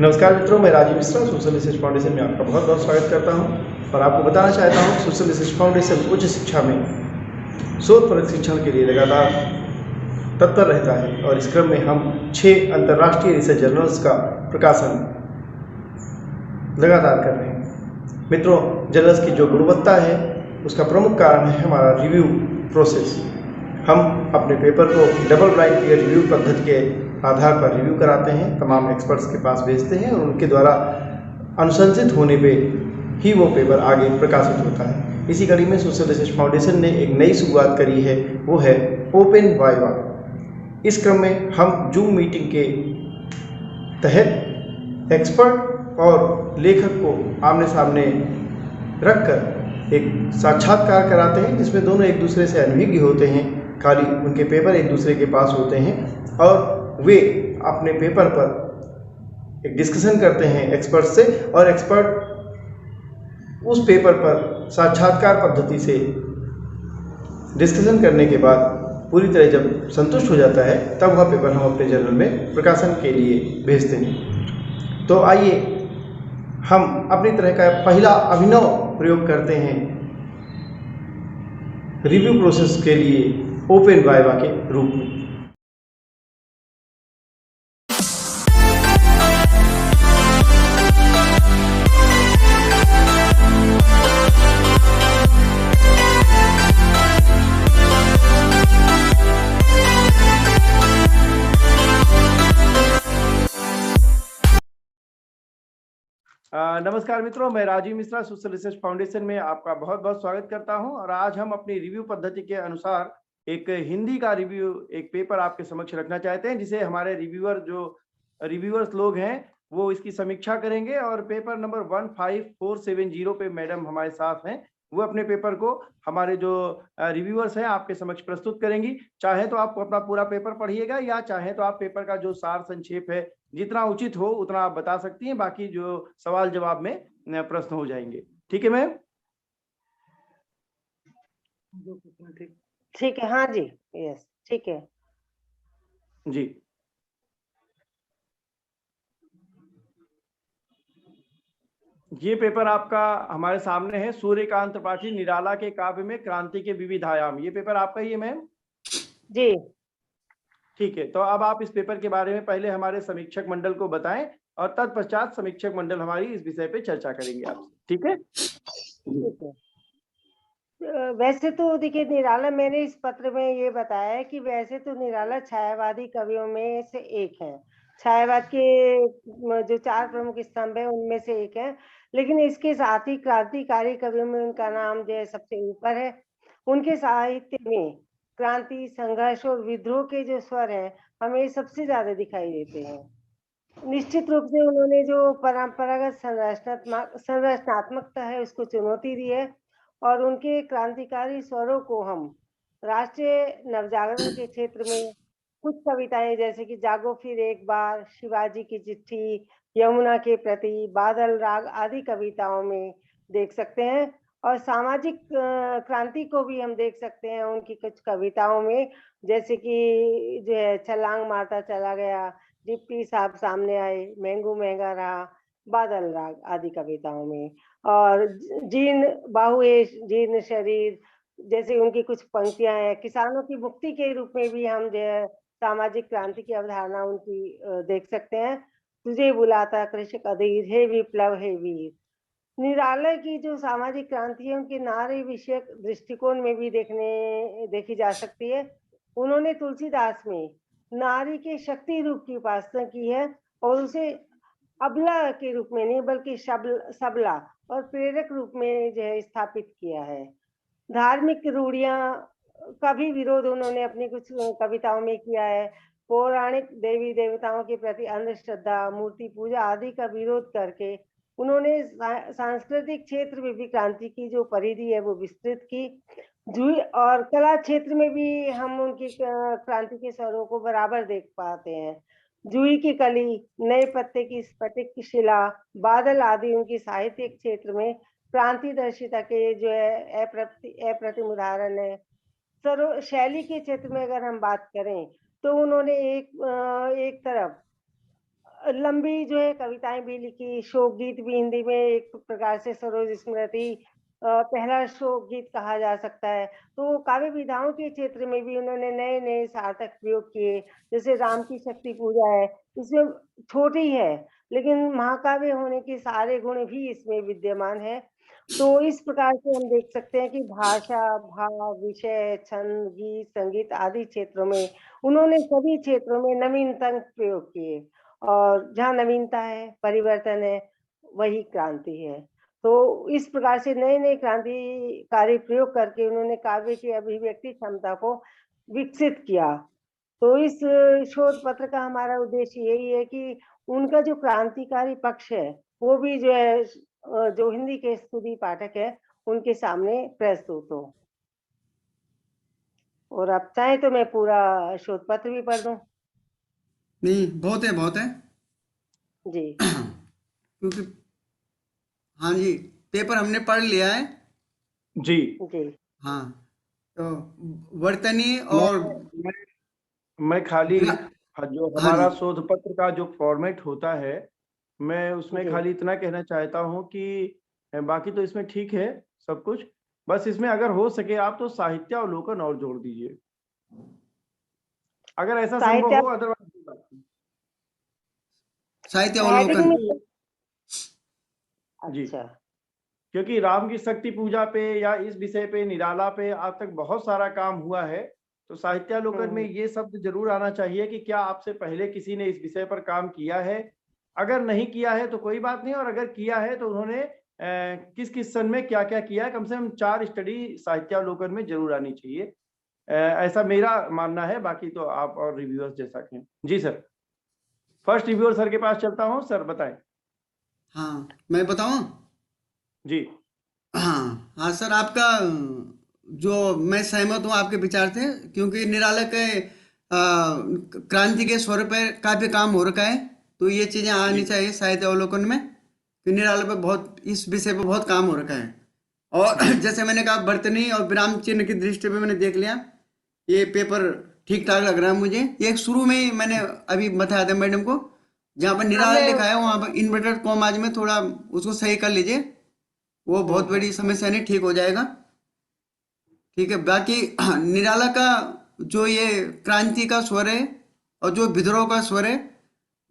नमस्कार मित्रों, मैं Rajiv Mishra social research foundation में आपका बहुत बहुत स्वागत करता हूं और आपको बताना चाहता हूं सोशल रिसर्च फाउंडेशन उच्च शिक्षा में शोध परक शिक्षण के लिए लगातार तत्पर रहता है और इस क्रम में हम 6 अंतर्राष्ट्रीय रिसर्च जर्नल्स का प्रकाशन लगातार कर रहे हैं। मित्रों, जर्नल्स की जो गुणवत्ता है उसका प्रमुख कारण है हमारा रिव्यू प्रोसेस। हम अपने पेपर को डबल ब्लाइंड पीयर रिव्यू पद्धति के आधार पर रिव्यू कराते हैं, तमाम एक्सपर्ट्स के पास भेजते हैं और उनके द्वारा अनुशंसित होने पे ही वो पेपर आगे प्रकाशित होता है। इसी कड़ी में सोशल रिसर्च फाउंडेशन ने एक नई शुरुआत करी है, वो है ओपन वाइवा। इस क्रम में हम जूम मीटिंग के तहत एक्सपर्ट और लेखक को आमने सामने रखकर एक साक्षात्कार कराते हैं, जिसमें दोनों एक दूसरे से अनभिज्ञ होते हैं। खाली उनके पेपर एक दूसरे के पास होते हैं और वे अपने पेपर पर एक डिस्कशन करते हैं एक्सपर्ट से, और एक्सपर्ट उस पेपर पर साक्षात्कार पद्धति से डिस्कशन करने के बाद पूरी तरह जब संतुष्ट हो जाता है तब वह पेपर हम अपने जर्नल में प्रकाशन के लिए भेजते हैं। तो आइए हम अपनी तरह का पहला अभिनव प्रयोग करते हैं रिव्यू प्रोसेस के लिए ओपन वाइवा के रूप में। नमस्कार मित्रों, मैं Rajiv Mishra social research foundation में आपका बहुत बहुत स्वागत करता हूं और आज हम अपनी रिव्यू पद्धति के अनुसार एक हिंदी का रिव्यू, एक पेपर आपके समक्ष रखना चाहते हैं, जिसे हमारे रिव्यूअर्स लोग हैं वो इसकी समीक्षा करेंगे। और पेपर नंबर 15470 पे मैडम हमारे साथ हैं, वो अपने पेपर को हमारे जो रिव्यूअर्स हैं आपके समक्ष प्रस्तुत करेंगी। चाहे तो आप अपना पूरा पेपर पढ़िएगा या चाहे तो आप पेपर का जो सार संक्षेप है जितना उचित हो उतना आप बता सकती हैं, बाकी जो सवाल जवाब में प्रश्न हो जाएंगे। ठीक है मैम? ठीक है। हाँ जी, यस, ठीक है जी। ये पेपर आपका हमारे सामने है, सूर्यकांत त्रिपाठी निराला के काव्य में क्रांति के विविध आयाम। ये पेपर आपका ही है मैम? जी। ठीक है, तो अब आप इस पेपर के बारे में पहले हमारे समीक्षक मंडल को बताएं और तत्पश्चात समीक्षक मंडल हमारी इस विषय पे चर्चा करेंगे आपसे। ठीक है? ठीक है। वैसे तो देखिए, निराला, मैंने इस पत्र में ये बताया है कि वैसे तो निराला छायावादी कवियों में से एक है। छायावाद के जो 4 प्रमुख स्तंभ है उनमें से एक है, लेकिन इसके साथ ही क्रांतिकारी कवियों में उनका नाम जो है सबसे ऊपर है। उनके साहित्य में क्रांति, संघर्ष और विद्रोह के जो स्वर हैं हमें सबसे ज्यादा दिखाई देते हैं। निश्चित रूप से उन्होंने जो परंपरागत संरचनात्मकता है उसको चुनौती दी है और उनके क्रांतिकारी स्वरों को हम राष्ट्रीय नवजागरण के क्षेत्र में कुछ कविताएं जैसे कि जागो फिर एक बार, शिवाजी की चिट्ठी, यमुना के प्रति, बादल राग आदि कविताओं में देख सकते हैं। और सामाजिक क्रांति को भी हम देख सकते हैं उनकी कुछ कविताओं में, जैसे कि जो है छलांग मारता चला गया, डिप्टी साहब सामने आए, मैंगो महंगा रहा, बादल राग आदि कविताओं में। और जीर्ण बाहुए जीर्ण शरीर जैसे उनकी कुछ पंक्तियां हैं। किसानों की मुक्ति के रूप में भी हम जो है सामाजिक क्रांति की अवधारणा उनकी देख सकते हैं। तुझे बुलाता कृषक अधीर, हे विप्लव हे वीर। निराला की जो सामाजिक क्रांति है उनके नारी विषयक दृष्टिकोण में भी देखी जा सकती है। उन्होंने तुलसीदास में नारी के शक्ति रूप की उपासना की है और उसे अबला के रूप में नहीं बल्कि सबला और प्रेरक रूप में जो है स्थापित किया है। धार्मिक रूढ़ियां का भी विरोध उन्होंने अपनी कुछ कविताओं में किया है। पौराणिक देवी देवताओं के प्रति अंधश्रद्धा, मूर्ति पूजा आदि का विरोध करके उन्होंने सांस्कृतिक क्षेत्र में भी क्रांति की जो परिधि है वो विस्तृत की। जूही और कला क्षेत्र में भी हम उनकी क्रांति के स्वरों को बराबर देख पाते हैं। जूही की कली, नए पत्ते की स्फटिक शिला, बादल आदि उनकी साहित्यिक क्षेत्र में क्रांतिदर्शिता के जो है अप्रतिम उदाहरण है। शैली के क्षेत्र में अगर हम बात करें तो उन्होंने एक तरफ लंबी जो है कविताएं भी लिखी, शोक गीत भी हिंदी में एक प्रकार से सरोज स्मृति पहला शोक गीत कहा जा सकता है। तो काव्य विधाओं के क्षेत्र में भी उन्होंने नए नए सार्थक प्रयोग किए, जैसे राम की शक्ति पूजा है, इसमें छोटी है लेकिन महाकाव्य होने के सारे गुण भी इसमें विद्यमान है। तो इस प्रकार से हम देख सकते हैं कि भाषा, भाव, विषय, छंद, गीत, संगीत आदि क्षेत्रों में उन्होंने सभी क्षेत्रों में नवीनतम प्रयोग किए, और जहाँ नवीनता है, परिवर्तन है, वही क्रांति है। तो इस प्रकार से नए नए क्रांतिकारी प्रयोग करके उन्होंने काव्य की अभिव्यक्ति क्षमता को विकसित किया। तो इस शोध पत्र का हमारा उद्देश्य यही है कि उनका जो क्रांतिकारी पक्ष है वो भी जो है जो हिंदी के स्तुति पाठक है उनके सामने प्रस्तुत हो। और आप चाहे तो मैं पूरा शोध पत्र भी पढ़ दूं। नहीं, बहुत है, बहुत है। जी क्योंकि हाँ जी, पेपर हमने पढ़ लिया है। जी। जी हाँ, तो वर्तनी मैं और मैं मैं खाली जो हाँ जी, हमारा शोध पत्र का जो फॉर्मेट होता है, मैं उसमें जी खाली इतना कहना चाहता हूँ कि बाकी तो इसमें ठीक है सब कुछ। बस इसमें अगर हो सके आप तो साहित्यावलोकन और जोड़ दीजिए, अगर ऐसा संभव साहित्य हो, अदरवाइज। साहित्य साहित्य अवलोकन। में। जी, अच्छा। क्योंकि राम की शक्ति पूजा पे या इस विषय पे, निराला पे आज तक बहुत सारा काम हुआ है, तो साहित्यालोकन में हम्म। ये शब्द जरूर आना चाहिए कि क्या आपसे पहले किसी ने इस विषय पर काम किया है। अगर नहीं किया है तो कोई बात नहीं, और अगर किया है तो उन्होंने किस किस सन में क्या क्या किया है, कम से कम 4 स्टडी साहित्यालोकन में जरूर आनी चाहिए। ऐसा मेरा मानना है, बाकी तो आप और रिव्यूअर्स जैसा कहें। जी सर, फर्स्ट रिव्यूअर सर के पास चलता हूँ। सर बताएं। हाँ, मैं बताऊं? जी हाँ हाँ सर, आपका जो मैं सहमत हूँ आपके विचार से, क्योंकि निराला के क्रांति के स्वर पर काफी काम हो रखा है, तो ये चीजें आनी जी चाहिए साहित्य अवलोकन में, कि निराला पे बहुत, इस विषय पे बहुत काम हो रखा है। और जी जैसे मैंने कहा, वर्तनी और विराम चिन्ह की दृष्टि पे मैंने देख लिया, ये पेपर ठीक ठाक लग रहा है मुझे। ये शुरू में ही मैंने अभी बताया था मैडम को, जहाँ पर हाँ निराला मैं लिखा है वहाँ पर इन्वर्टेड कॉमाज में थोड़ा उसको सही कर लीजिए, वो बहुत बड़ी हम्म। समस्या नहीं, ठीक हो जाएगा। ठीक है, बाकी निराला का जो ये क्रांति का स्वर है और जो विद्रोह का स्वर है,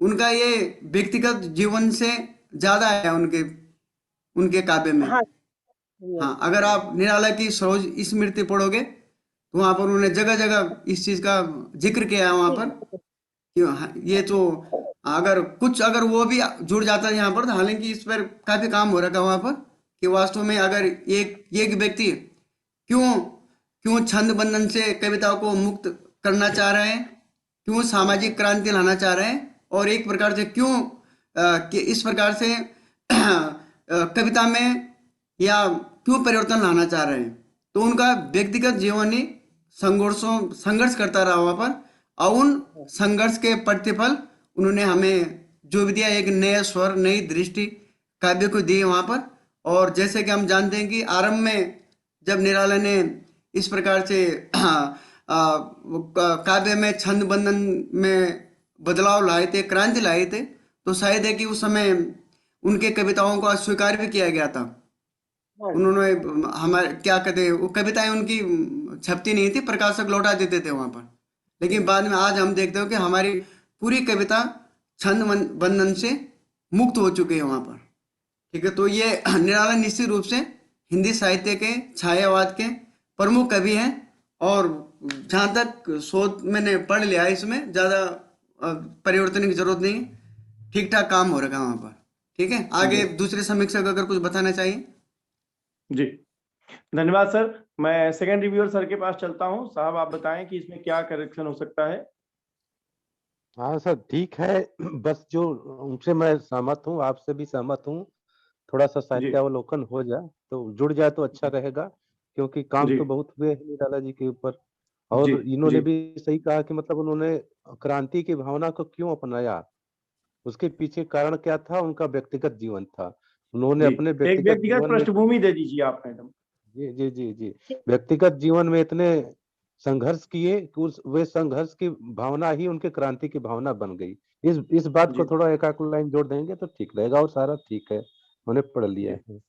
उनका ये व्यक्तिगत जीवन से ज्यादा है उनके उनके काव्य में। हाँ हाँ, यस। अगर आप निराला की सरोज स्मृति पढ़ोगे तो वहां पर उन्होंने जगह जगह इस चीज का जिक्र किया है वहां पर, कि हाँ, ये तो अगर कुछ अगर वो भी जुड़ जाता है यहाँ पर, तो हालांकि इस पर काफी काम हो रखा है वहां पर, कि वास्तव में अगर एक व्यक्ति क्यों क्यों छंद बंधन से कविता को मुक्त करना चाह रहे हैं, क्यों सामाजिक क्रांति लाना चाह रहे हैं, और एक प्रकार से क्यों कि इस प्रकार से कविता में या क्यों परिवर्तन लाना चाह रहे हैं, तो उनका व्यक्तिगत जीवन ही संघर्ष करता रहा वहां पर, और उन संघर्ष के प्रतिफल उन्होंने हमें जो भी दिया, एक नया स्वर, नई दृष्टि काव्य को दी वहां पर। और जैसे कि हम जानते हैं कि आरंभ में जब निराला ने इस प्रकार से काव्य में छंद बंधन में बदलाव लाए थे, क्रांति लाए थे, तो शायद है कि उस समय उनके कविताओं को अस्वीकार भी किया गया था। हाँ जी। उन्होंने हमारे क्या कहते हैं, वो कविताएं उनकी छपती नहीं थी, प्रकाशक लौटा देते थे वहां पर। लेकिन बाद में आज हम देखते हो कि हमारी पूरी कविता छंद बंधन से मुक्त हो चुकी है वहां पर। ठीक है, तो ये निराला निश्चित रूप से हिंदी साहित्य के छायावाद के प्रमुख कवि हैं। और जहाँ तक शोध मैंने पढ़ लिया है, इसमें ज़्यादा परिवर्तन की जरूरत नहीं है, ठीक ठाक काम हो रखा है वहाँ पर। ठीक है, आगे जी दूसरे समीक्षक अगर कुछ बताना चाहिए। जी, धन्यवाद सर। मैं सेकंड रिव्यूअर सर के पास चलता हूं। साहब आप बताएं कि इसमें क्या करेक्शन हो सकता है। हाँ सर, ठीक है। बस जो उनसे मैं सहमत हूँ, आपसे भी सहमत हूँ। थोड़ा सा जी साहित्यावलोकन हो जाए तो जुड़ जाए तो अच्छा रहेगा, क्योंकि काम जी तो बहुत हुए हैं निराला जी के ऊपर। जी और इन्होंने जी भी सही कहा कि मतलब उन्होंने क्रांति की भावना को क्यों अपनाया, उसके पीछे कारण क्या था, उनका व्यक्तिगत जीवन था। उन्होंने जी, अपने एक व्यक्तिगत व्यक्तिगत जीवन में, पृष्ठभूमि दे दीजिए आप मैडम। जी जी जी जी, व्यक्तिगत जीवन में इतने संघर्ष किए कि उस वे संघर्ष की भावना ही उनके क्रांति की भावना बन गई। इस बात को जी थोड़ा एक आध लाइन जोड़ देंगे तो ठीक रहेगा, और सारा ठीक है, उन्हें पढ़ लिया जी है।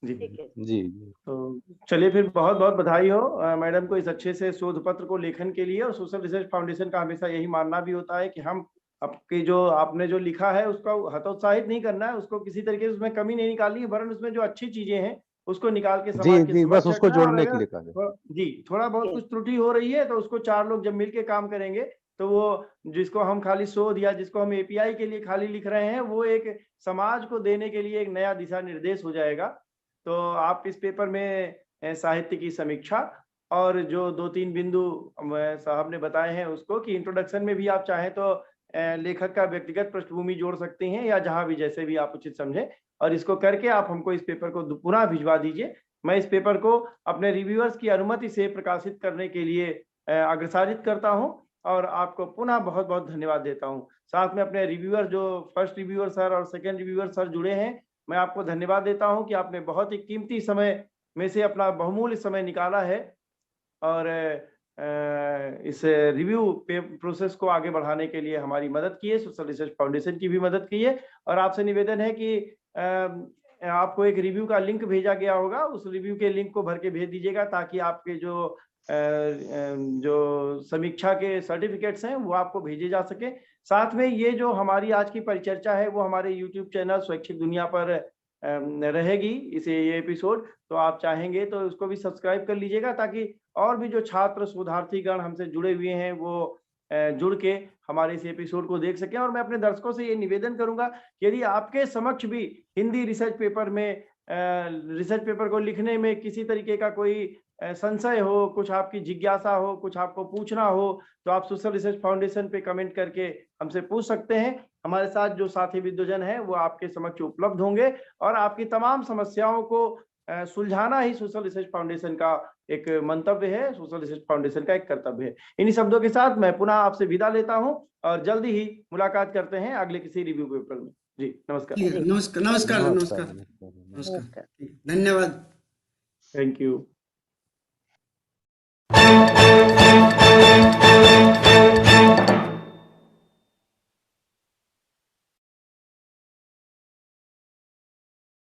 जी। ठीक है। जी जी। तो चलिए फिर बहुत बहुत बधाई हो मैडम को इस अच्छे से शोध पत्र को लेखन के लिए। और सोशल रिसर्च फाउंडेशन का हमेशा यही मानना भी होता है कि हम आपकी जो आपने जो लिखा है उसका हतोत्साहित नहीं करना है, उसको किसी तरीके से उसमें कमी नहीं निकालनी है, वरन उसमें जो अच्छी चीजें हैं उसको निकाल के जी समाज के जी, बस समक्ष उसको रखना है। और जोड़ने के अगर लिए कहा है। जी थोड़ा बहुत कुछ त्रुटि हो रही है तो उसको 4 लोग जब मिलके काम करेंगे तो वो जिसको हम खाली शोध या जिसको हम एपीआई के लिए खाली लिख रहे हैं वो एक समाज को देने के लिए एक नया दिशा निर्देश हो जाएगा। तो आप इस पेपर में साहित्य की समीक्षा और जो 2-3 बिंदु साहब ने बताए हैं उसको कि इंट्रोडक्शन में भी आप चाहें तो लेखक का व्यक्तिगत पृष्ठभूमि जोड़ सकते हैं या जहां भी जैसे भी आप उचित समझे। और इसको करके आप हमको इस पेपर को पुनः भिजवा दीजिए। मैं इस पेपर को अपने रिव्यूअर्स की अनुमति से प्रकाशित करने के लिए अग्रसारित करता हूं और आपको पुनः बहुत बहुत धन्यवाद देता हूं। साथ में अपने रिव्यूअर जो फर्स्ट रिव्यूअर सर और सेकंड रिव्यूअर सर जुड़े हैं, मैं आपको धन्यवाद देता हूं कि आपने बहुत ही कीमती समय में से अपना बहुमूल्य समय निकाला है और इस रिव्यू प्रोसेस को आगे बढ़ाने के लिए हमारी मदद की है, सोशल रिसर्च फाउंडेशन की भी मदद की है। और आपसे निवेदन है कि आपको एक रिव्यू का लिंक भेजा गया होगा, उस रिव्यू के लिंक को भर के भेज दीजिएगा ताकि आपके जो समीक्षा के सर्टिफिकेट्स हैं वो आपको भेजे जा सके। साथ में ये जो हमारी आज की परिचर्चा है वो हमारे यूट्यूब चैनल स्वैच्छिक दुनिया पर रहेगी ये एपिसोड। तो आप चाहेंगे तो उसको भी सब्सक्राइब कर लीजिएगा ताकि और भी जो छात्र शोधार्थीगण हमसे जुड़े हुए हैं वो जुड़ के हमारे इस एपिसोड को देख सकें। और मैं अपने दर्शकों से ये निवेदन करूंगा कि यदि आपके समक्ष भी हिंदी रिसर्च पेपर में रिसर्च पेपर को लिखने में किसी तरीके का कोई संशय हो, कुछ आपकी जिज्ञासा हो, कुछ आपको पूछना हो, तो आप सोशल रिसर्च फाउंडेशन पे कमेंट करके हमसे पूछ सकते हैं। हमारे साथ जो साथी विद्वजन हैं वो आपके समक्ष उपलब्ध होंगे और आपकी तमाम समस्याओं को सुलझाना ही सोशल रिसर्च फाउंडेशन का एक मंतव्य है, सोशल रिसर्च फाउंडेशन का एक कर्तव्य है। इन्हीं शब्दों के साथ मैं पुनः आपसे विदा लेता हूं और जल्दी ही मुलाकात करते हैं अगले किसी रिव्यू पेपर में। जी नमस्कार। नमस्कार नमस्कार नमस्कार नमस्कार। नमस्कार, धन्यवाद। Thank you.